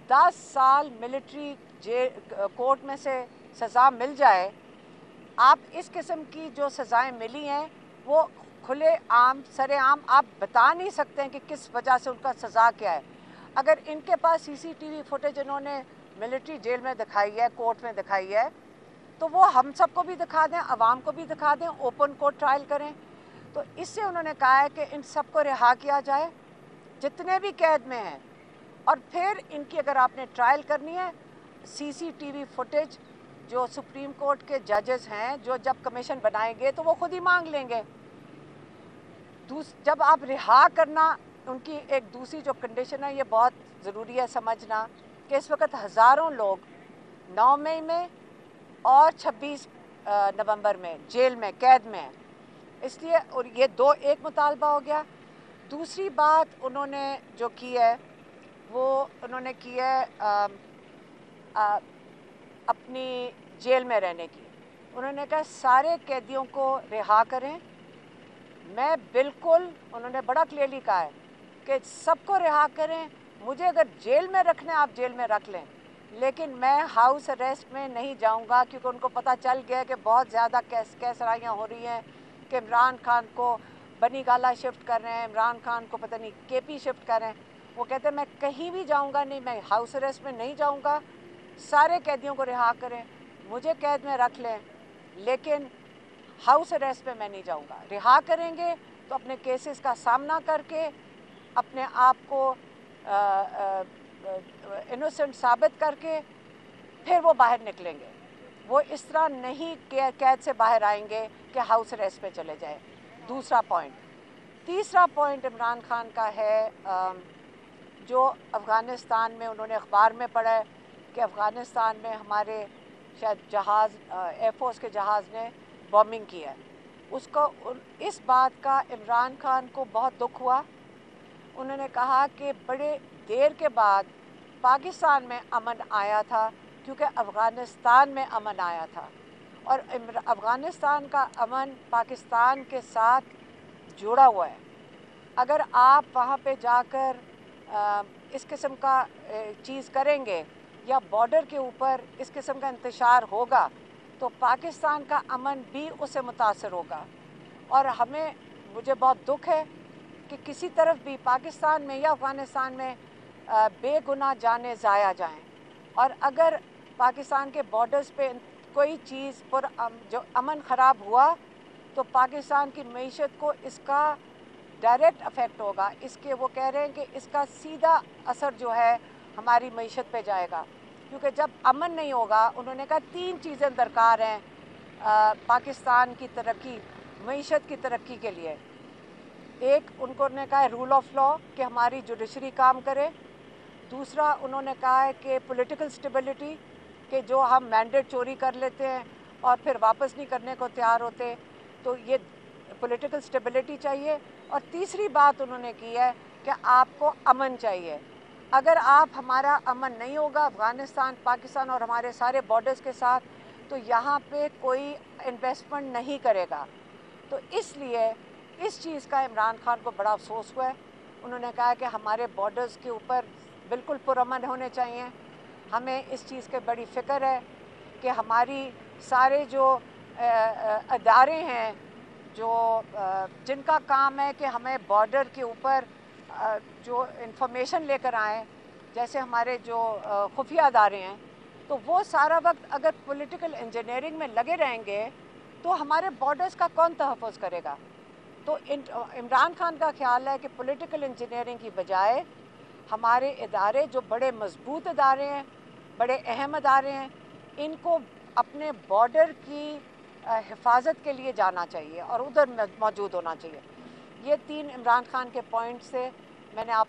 10 साल military court में से सज़ा मिल जाए, आप इस किस्म की जो सज़ाएं मिली हैं वो खुले आम सरेआम आप बता नहीं सकते हैं कि किस वजह से उनका सज़ा क्या है। अगर इनके पास सीसीटीवी फुटेज इन्होंने मिलिट्री जेल में दिखाई है, कोर्ट में दिखाई है, तो वो हम सबको भी दिखा दें, आवाम को भी दिखा दें, ओपन कोर्ट ट्रायल करें। तो इससे उन्होंने कहा है कि इन सबको रिहा किया जाए जितने भी कैद में हैं, और फिर इनकी अगर आपने ट्रायल करनी है, सीसीटीवी फुटेज जो सुप्रीम कोर्ट के जजेस हैं, जो जब कमीशन बनाएंगे तो वो खुद ही मांग लेंगे। जब आप रिहा करना, उनकी एक दूसरी जो कंडीशन है, ये बहुत ज़रूरी है समझना कि इस वक्त हज़ारों लोग 9 मई में और 26 नवंबर में जेल में कैद में हैं। इसलिए और ये एक मुतालबा हो गया। दूसरी बात उन्होंने जो की है वो उन्होंने की है अपनी जेल में रहने की। उन्होंने कहा सारे कैदियों को रिहा करें। मैं बिल्कुल, उन्होंने बड़ा क्लियरली कहा है कि सबको रिहा करें, मुझे अगर जेल में रखना है आप जेल में रख लें, लेकिन मैं हाउस अरेस्ट में नहीं जाऊंगा, क्योंकि उनको पता चल गया कि बहुत ज़्यादा कैसराइयाँ हो रही हैं कि इमरान खान को बनी गाला शिफ्ट कर रहे हैं, इमरान खान को पता नहीं केपी शिफ्ट कर रहे हैं। वो कहते हैं मैं कहीं भी जाऊंगा नहीं, मैं हाउस अरेस्ट में नहीं जाऊंगा, सारे कैदियों को रिहा करें, मुझे कैद में रख लें, लेकिन हाउस अरेस्ट में मैं नहीं जाऊंगा। रिहा करेंगे तो अपने केसेस का सामना करके अपने आप को इनोसेंट साबित करके फिर वो बाहर निकलेंगे। वो इस तरह नहीं कैद से बाहर आएंगे कि हाउस अरेस्ट पे चले जाए। दूसरा पॉइंट। तीसरा पॉइंट इमरान खान का है जो अफ़गानिस्तान में उन्होंने अखबार में पढ़ा है कि अफ़गानिस्तान में हमारे शायद जहाज़ एयरफोर्स के जहाज़ ने बॉम्बिंग की है। उसको इस बात का इमरान खान को बहुत दुख हुआ। उन्होंने कहा कि बड़े देर के बाद पाकिस्तान में अमन आया था, क्योंकि अफ़गानिस्तान में अमन आया था, और अफ़गानिस्तान का अमन पाकिस्तान के साथ जुड़ा हुआ है। अगर आप वहाँ पे जाकर इस किस्म का चीज़ करेंगे या बॉर्डर के ऊपर इस किस्म का इंतशार होगा तो पाकिस्तान का अमन भी उससे मुतासर होगा। और मुझे बहुत दुख है कि किसी तरफ भी पाकिस्तान में या अफ़गानिस्तान में बेगुनाह जाने ज़ाया जाएं, और अगर पाकिस्तान के बॉर्डर्स पे कोई चीज़ पर जो अमन ख़राब हुआ तो पाकिस्तान की मईशत को इसका डायरेक्ट अफेक्ट होगा। इसके वो कह रहे हैं कि इसका सीधा असर जो है हमारी मईशत पे जाएगा, क्योंकि जब अमन नहीं होगा, उन्होंने कहा 3 चीज़ें दरकार हैं पाकिस्तान की तरक्की, मईशत की तरक्की के लिए। एक उन्होंने कहा है रूल ऑफ लॉ, कि हमारी जुडिशरी काम करे। दूसरा उन्होंने कहा है कि पॉलिटिकल स्टेबिलिटी, कि जो हम मैंडेट चोरी कर लेते हैं और फिर वापस नहीं करने को तैयार होते, तो ये पॉलिटिकल स्टेबिलिटी चाहिए। और तीसरी बात उन्होंने की है कि आपको अमन चाहिए। अगर हमारा अमन नहीं होगा अफ़गानिस्तान, पाकिस्तान और हमारे सारे बॉर्डर्स के साथ, तो यहाँ पे कोई इन्वेस्टमेंट नहीं करेगा। तो इसलिए इस चीज़ का इमरान खान को बड़ा अफसोस हुआ है। उन्होंने कहा कि हमारे बॉर्डर्स के ऊपर बिल्कुल पुरअमन होने चाहिए। हमें इस चीज़ की बड़ी फ़िक्र है कि हमारी सारे जो अदारे हैं जो जिनका काम है कि हमें बॉर्डर के ऊपर जो इन्फॉर्मेशन लेकर आएँ, जैसे हमारे जो खुफिया अदारे हैं, तो वो सारा वक्त अगर पॉलिटिकल इंजीनियरिंग में लगे रहेंगे तो हमारे बॉर्डर्स का कौन तहफ़्फ़ुज़ करेगा। तो इमरान खान का ख्याल है कि पॉलिटिकल इंजीनियरिंग की बजाय हमारे इदारे जो बड़े मजबूत इदारे हैं, बड़े अहम इदारे हैं, इनको अपने बॉर्डर की हिफाजत के लिए जाना चाहिए और उधर मौजूद होना चाहिए। ये 3 इमरान खान के पॉइंट्स से मैंने आप